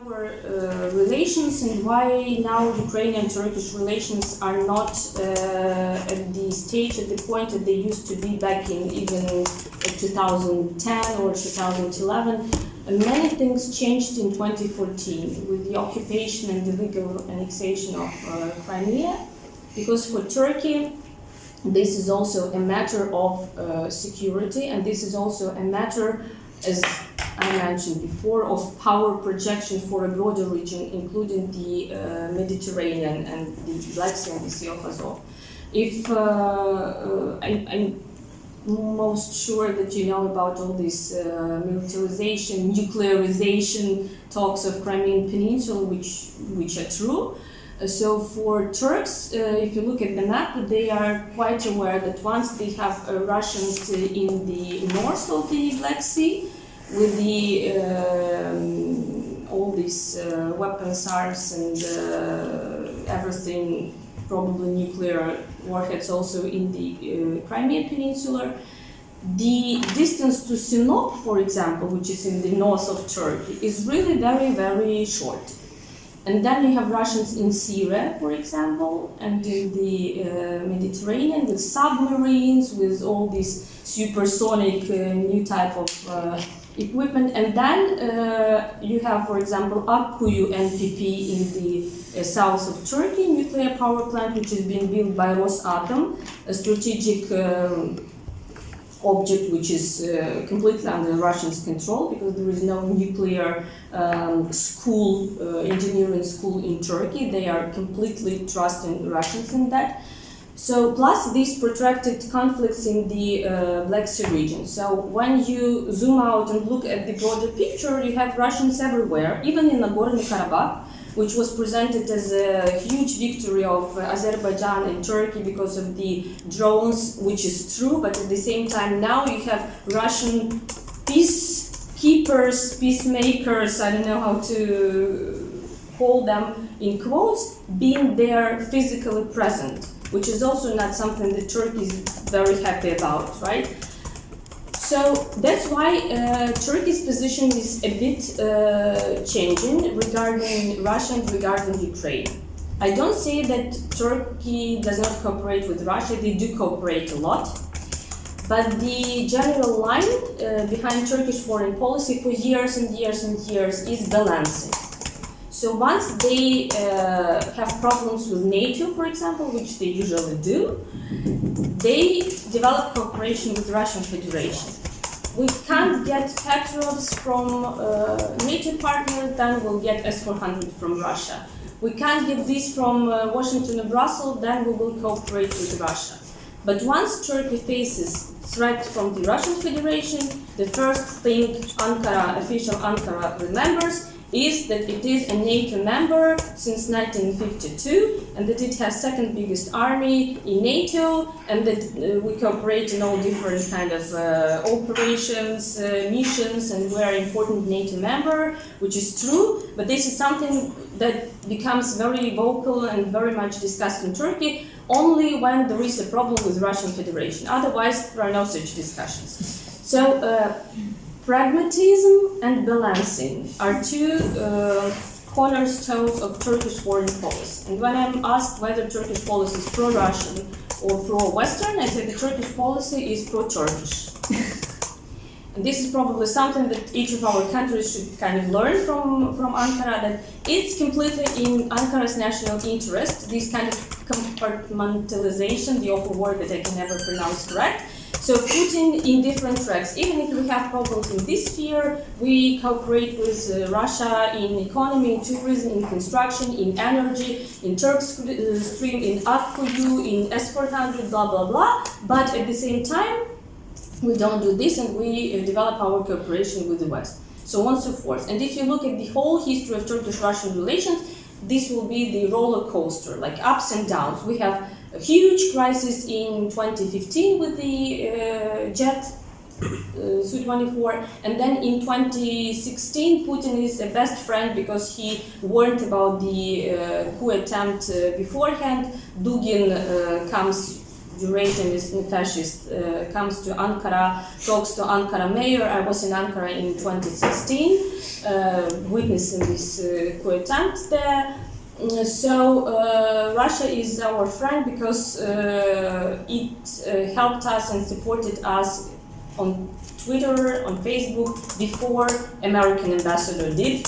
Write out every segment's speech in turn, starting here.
Our relations and why now Ukrainian-Turkish relations are not at the stage, at the point that they used to be back in even 2010 or 2011. Many things changed in 2014 with the occupation and the legal annexation of Crimea, because for Turkey this is also a matter of security, and this is also a matter, as I mentioned before, of power projection for a broader region, including the Mediterranean and the Black Sea and the Sea of Azov. If I'm most sure that you know about all this militarization, nuclearization talks of Crimean Peninsula, which are true. So for Turks, if you look at the map, they are quite aware that once they have Russians in the north of the Black Sea, with the all these weapons, arms, and everything, probably nuclear warheads also in the Crimean Peninsula, the distance to Sinop, for example, which is in the north of Turkey, is really very, very short. And then you have Russians in Syria, for example, and in the Mediterranean with submarines, with all this supersonic new type of equipment. And then you have, for example, Akkuyu NPP in the south of Turkey, nuclear power plant, which is being built by Rosatom, a strategic object which is completely under Russians' control, because there is no nuclear school, engineering school in Turkey. They are completely trusting Russians in that. So, plus these protracted conflicts in the Black Sea region. So, when you zoom out and look at the broader picture, you have Russians everywhere, even in Nagorno-Karabakh, which was presented as a huge victory of Azerbaijan and Turkey because of the drones, which is true, but at the same time now you have Russian peacekeepers, peacemakers, I don't know how to call them in quotes, being there physically present, which is also not something that Turkey is very happy about, right? So that's why Turkey's position is a bit changing regarding Russia and regarding Ukraine. I don't say that Turkey does not cooperate with Russia, they do cooperate a lot. But the general line behind Turkish foreign policy for years and years and years is balancing. So once they have problems with NATO, for example, which they usually do, they develop cooperation with Russian Federation. We can't get Patriots from NATO partner, then we'll get S-400 from Russia. We can't get this from Washington and Brussels, then we will cooperate with Russia. But once Turkey faces threat from the Russian Federation, the first thing Ankara, official Ankara remembers is that it is a NATO member since 1952, and that it has second biggest army in NATO, and that we cooperate in all different kind of operations, missions, and we are an important NATO member, which is true, but this is something that becomes very vocal and very much discussed in Turkey only when there is a problem with Russian Federation. Otherwise, there are no such discussions. So, pragmatism and balancing are two cornerstones of Turkish foreign policy. And when I'm asked whether Turkish policy is pro-Russian or pro-Western, I say the Turkish policy is pro-Turkish. And this is probably something that each of our countries should kind of learn from Ankara, that it's completely in Ankara's national interest, this kind of compartmentalization, the awful word that I can never pronounce correct. So putting in different tracks, even if we have problems in this sphere, we cooperate with Russia in economy, in tourism, in construction, in energy, in Turk's stream, in Akkuyu, in S-400, blah, blah, blah. But at the same time, we don't do this, and we develop our cooperation with the West. So on and so forth. And if you look at the whole history of Turkish-Russian relations, this will be the roller coaster, like ups and downs. We have a huge crisis in 2015 with the jet Su-24, and then in 2016 Putin is a best friend because he warned about the coup attempt beforehand. Dugin comes Eurasianist and fascist, comes to Ankara, talks to Ankara mayor. I was in Ankara in 2016, witnessing this coup attempt there. Russia is our friend because it helped us and supported us on Twitter, on Facebook, before American ambassador did.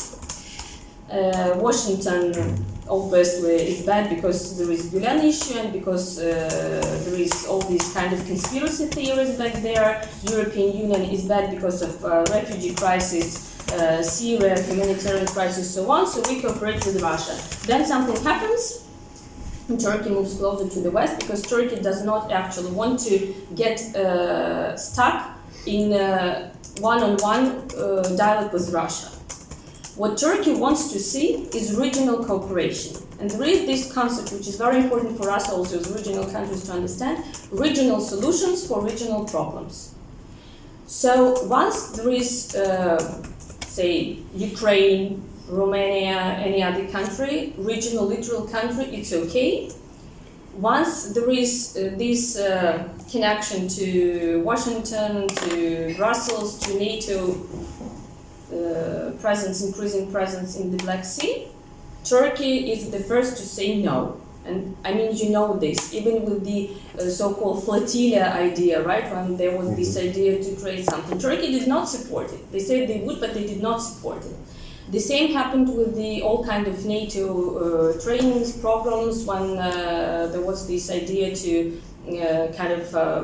Washington obviously is bad because there is Gulen issue and because there is all these kind of conspiracy theories back there. European Union is bad because of refugee crisis, Syria, humanitarian crisis, so on. So we cooperate with Russia. Then something happens, and Turkey moves closer to the West because Turkey does not actually want to get stuck in one-on-one dialogue with Russia. What Turkey wants to see is regional cooperation. And there is this concept, which is very important for us also as regional countries to understand, regional solutions for regional problems. So once there is, say, Ukraine, Romania, any other country, regional, literal country, it's okay. Once there is this connection to Washington, to Brussels, to NATO, increasing presence in the Black Sea, Turkey is the first to say no. And I mean, you know this, even with the so-called flotilla idea, right? When there was this idea to create something, Turkey did not support it. They said they would, but they did not support it. The same happened with the all kind of NATO trainings programs when there was this idea to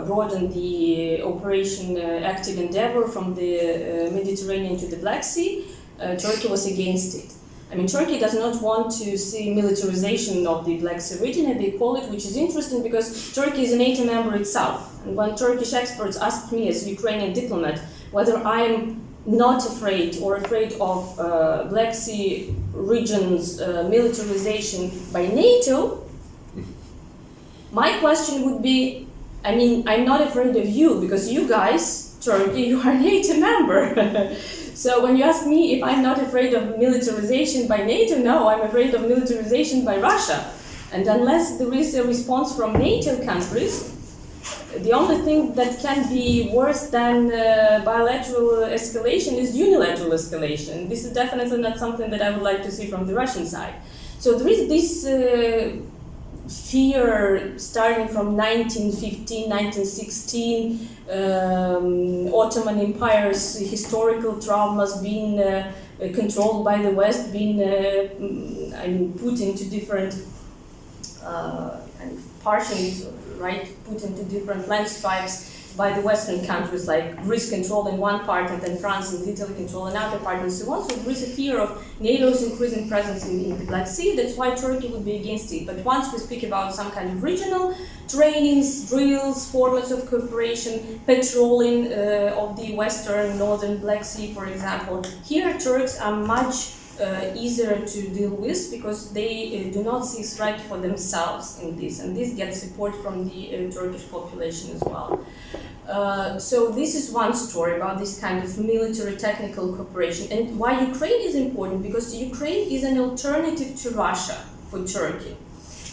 broaden the operation active endeavor from the Mediterranean to the Black Sea. Turkey was against it. I mean, Turkey does not want to see militarization of the Black Sea region, as they call it, which is interesting because Turkey is a NATO member itself. And when Turkish experts asked me as a Ukrainian diplomat whether I am not afraid of Black Sea region's militarization by NATO, my question would be, I mean, I'm not afraid of you because you guys, Turkey, you are a NATO member. So when you ask me if I'm not afraid of militarization by NATO, no, I'm afraid of militarization by Russia. And unless there is a response from NATO countries, the only thing that can be worse than bilateral escalation is unilateral escalation. This is definitely not something that I would like to see from the Russian side. So there is this fear starting from 1915, 1916, Ottoman Empire's historical traumas being controlled by the West, being put into different partially, right, put into different land stripes by the Western countries, like Greece controlling one part and then France and Italy control another part and so on. So there is a fear of NATO's increasing presence in the Black Sea. That's why Turkey would be against it. But once we speak about some kind of regional trainings, drills, formats of cooperation, patrolling of the Western, Northern Black Sea, for example, here Turks are much easier to deal with because they do not see threat for themselves in this, and this gets support from the Turkish population as well. So this is one story about this kind of military technical cooperation. And why Ukraine is important? Because Ukraine is an alternative to Russia for Turkey.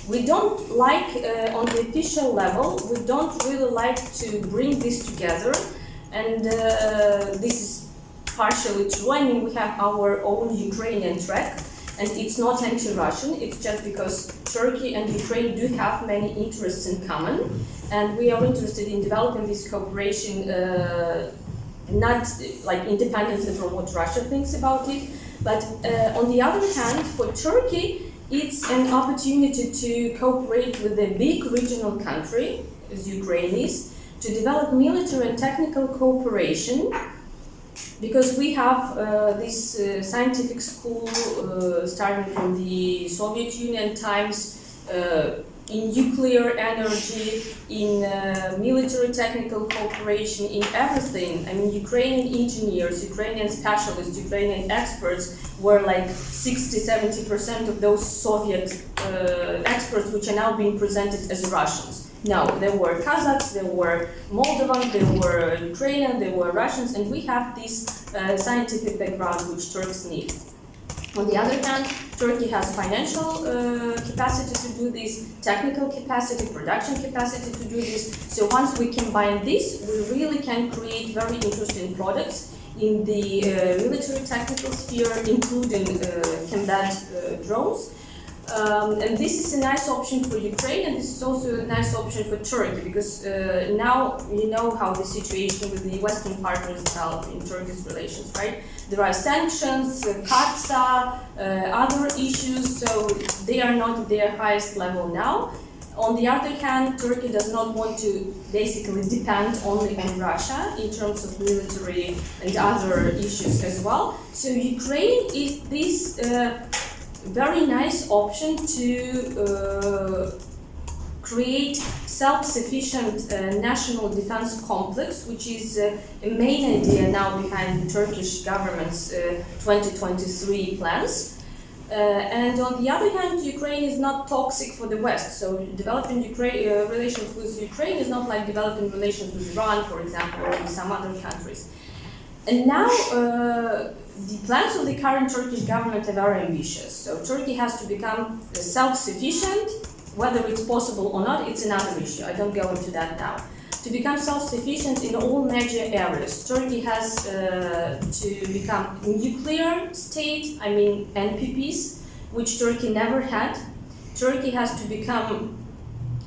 We don't like, on the official level, we don't really like to bring this together, and this is partially true. I mean, we have our own Ukrainian track, and it's not anti-Russian, it's just because Turkey and Ukraine do have many interests in common, and we are interested in developing this cooperation not like independently from what Russia thinks about it, but on the other hand, for Turkey, it's an opportunity to cooperate with a big regional country, as Ukraine is, to develop military and technical cooperation, because we have this scientific school starting from the Soviet Union times in nuclear energy, in military technical cooperation, in everything. I mean, Ukrainian engineers, Ukrainian specialists, Ukrainian experts were like 60-70% of those Soviet experts which are now being presented as Russians. No, there were Kazakhs, there were Moldovans, there were Ukrainians, there were Russians, and we have this scientific background which Turks need. On the other hand, Turkey has financial capacity to do this, technical capacity, production capacity to do this. So once we combine this, we really can create very interesting products in the military technical sphere, including combat drones. And this is a nice option for Ukraine, and this is also a nice option for Turkey, because now you know how the situation with the Western partners developed in Turkey's relations, right? There are sanctions, CATSA, other issues, so they are not at their highest level now. On the other hand, Turkey does not want to basically depend only on Russia in terms of military and other issues as well. So Ukraine is this very nice option to create self-sufficient national defense complex, which is a main idea now behind the Turkish government's 2023 plans. And on the other hand, Ukraine is not toxic for the West. So developing relations with Ukraine is not like developing relations with Iran, for example, or with some other countries. And now the plans of the current Turkish government are very ambitious. So Turkey has to become self-sufficient. Whether it's possible or not, it's another issue. I don't go into that now. To become self-sufficient in all major areas, Turkey has to become a nuclear state, I mean NPPs, which Turkey never had. Turkey has to become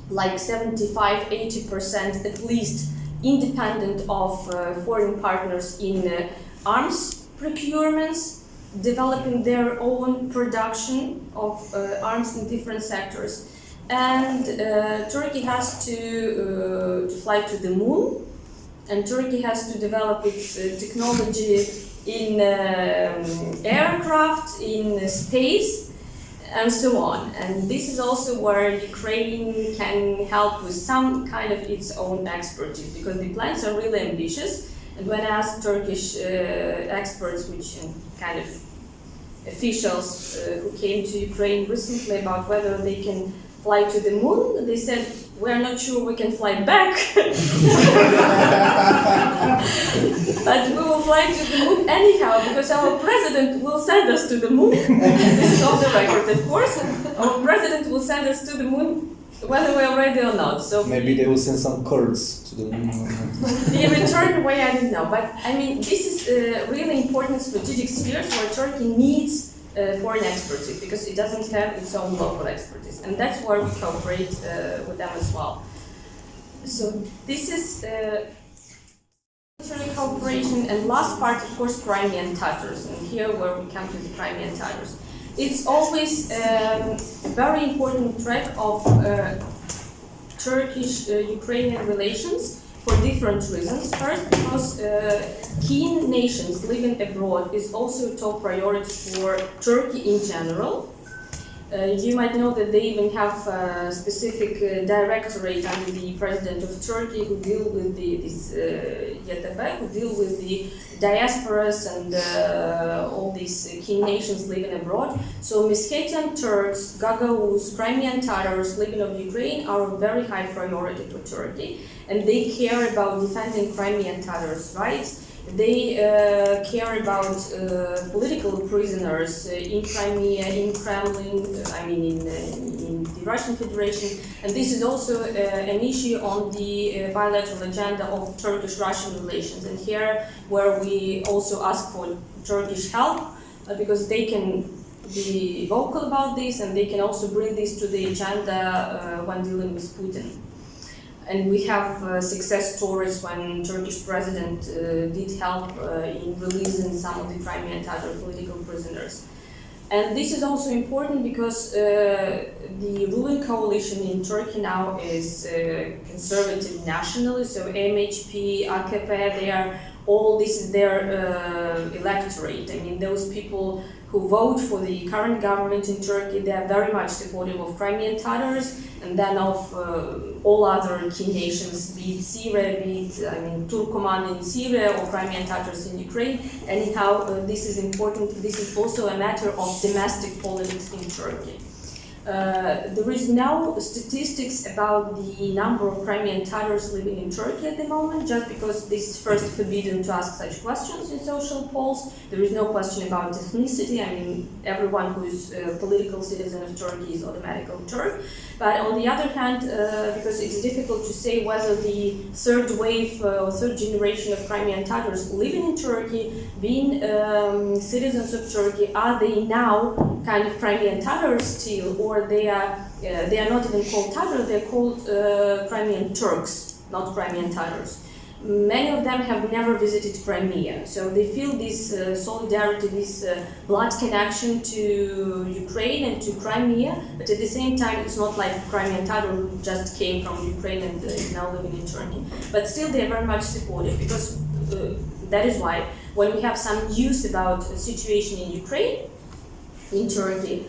like 75-80% at least independent of foreign partners in arms procurements, developing their own production of arms in different sectors. And Turkey has to fly to the moon, and Turkey has to develop its technology in aircraft, in space, and so on. And this is also where Ukraine can help with some kind of its own expertise, because the plans are really ambitious. And when I asked Turkish experts, which kind of officials who came to Ukraine recently about whether they can fly to the moon, they said, we're not sure we can fly back. But we will fly to the moon anyhow, because our president will send us to the moon. This is off the record, of course. Our president will send us to the moon whether we're ready or not. So maybe they will send some Kurds to the moon. The return way, I don't know. But I mean, this is really important strategic spheres where Turkey needs foreign expertise, because it doesn't have its own local expertise, and that's where we cooperate with them as well. So this is military cooperation, and last part, of course, Crimean Tatars, and here where we come to the Crimean Tatars. It's always a very important track of Turkish-Ukrainian relations for different reasons. First, because keen nations living abroad is also a top priority for Turkey in general. You might know that they even have a specific directorate under the president of Turkey who deal with who deal with the diasporas and all these key nations living abroad. So Meskhetian Turks, Gagauz, Crimean Tatars living in Ukraine are a very high priority for Turkey, and they care about defending Crimean Tatars' rights. They care about political prisoners in Crimea, in Kremlin, in the Russian Federation, and this is also an issue on the bilateral agenda of Turkish-Russian relations. And here, where we also ask for Turkish help, because they can be vocal about this, and they can also bring this to the agenda when dealing with Putin. And we have success stories when Turkish president did help in releasing some of the Crimean Tatar political prisoners. And this is also important because the ruling coalition in Turkey now is conservative nationally, so MHP, AKP, this is their electorate. I mean, those people who vote for the current government in Turkey, they are very much supportive of Crimean Tatars and then of all other key nations, be it Syria, Turkoman in Syria or Crimean Tatars in Ukraine. Anyhow, this is important. This is also a matter of domestic politics in Turkey. There is no statistics about the number of Crimean Tatars living in Turkey at the moment, just because this is first forbidden to ask such questions in social polls. There is no question about ethnicity. I mean, everyone who is a political citizen of Turkey is automatically Turk. But on the other hand, because it's difficult to say whether the third wave or third generation of Crimean Tatars living in Turkey, being citizens of Turkey, are they now kind of Crimean Tatars still, or they are not even called Tatars, they're called Crimean Turks, not Crimean Tatars. Many of them have never visited Crimea, so they feel this solidarity, this blood connection to Ukraine and to Crimea, but at the same time it's not like Crimean Tatar who just came from Ukraine and is now living in Turkey. But still they're very much supportive, because that is why when we have some news about the situation in Ukraine, in Turkey,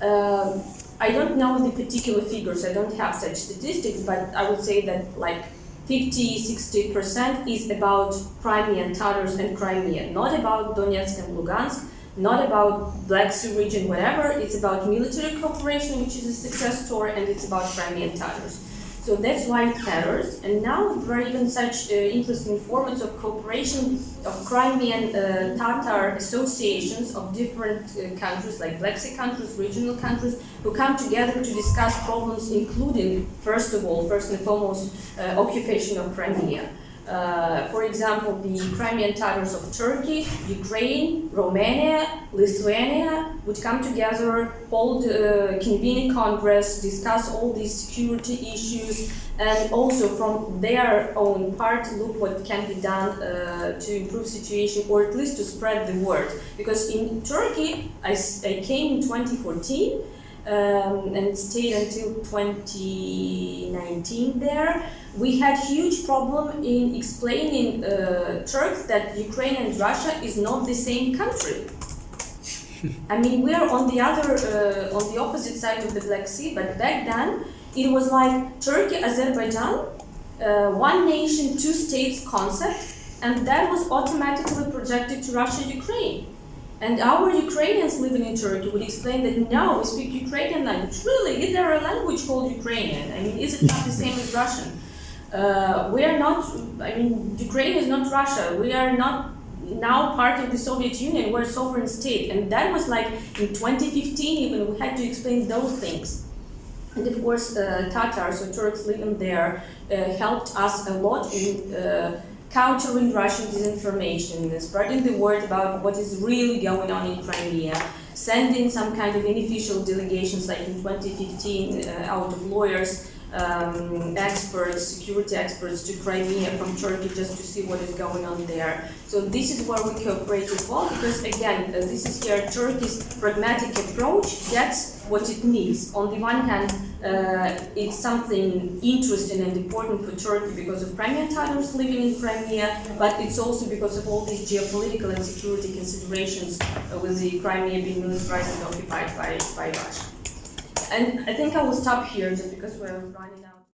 I don't know the particular figures, I don't have such statistics, but I would say that like 50-60% is about Crimean Tatars and Crimea, not about Donetsk and Lugansk, not about Black Sea region, whatever. It's about military cooperation, which is a success story, and it's about Crimean Tatars. So that's why it matters. And now there are even such interesting formats of cooperation of Crimean Tatar associations of different countries, like Black Sea countries, regional countries, who come together to discuss problems, including, first and foremost, occupation of Crimea. For example, the Crimean Tatars of Turkey, Ukraine, Romania, Lithuania would come together, hold convene Congress, discuss all these security issues, and also from their own part look what can be done to improve situation, or at least to spread the word. Because in Turkey, I came in 2014 and stayed until 2019 there. We had huge problem in explaining Turks that Ukraine and Russia is not the same country. I mean, we are on the opposite side of the Black Sea, but back then it was like Turkey, Azerbaijan, one nation, two states concept, and that was automatically projected to Russia, Ukraine. And our Ukrainians living in Turkey would explain that no, we speak Ukrainian language. Really, is there a language called Ukrainian? I mean, is it not the same as Russian? We are not, I mean, Ukraine is not Russia. We are not now part of the Soviet Union. We're a sovereign state. And that was like in 2015 even, we had to explain those things. And of course, Tatars or Turks living there helped us a lot in countering Russian disinformation, spreading the word about what is really going on in Crimea, sending some kind of unofficial delegations like in 2015 out of lawyers, experts, security experts to Crimea from Turkey just to see what is going on there. So this is where we cooperate as well, because again, this is here Turkey's pragmatic approach. That's what it needs. On the one hand, it's something interesting and important for Turkey because of Crimean Tatars living in Crimea, but it's also because of all these geopolitical and security considerations with the Crimea being militarized and occupied by Russia. And I think I will stop here just because we're running out.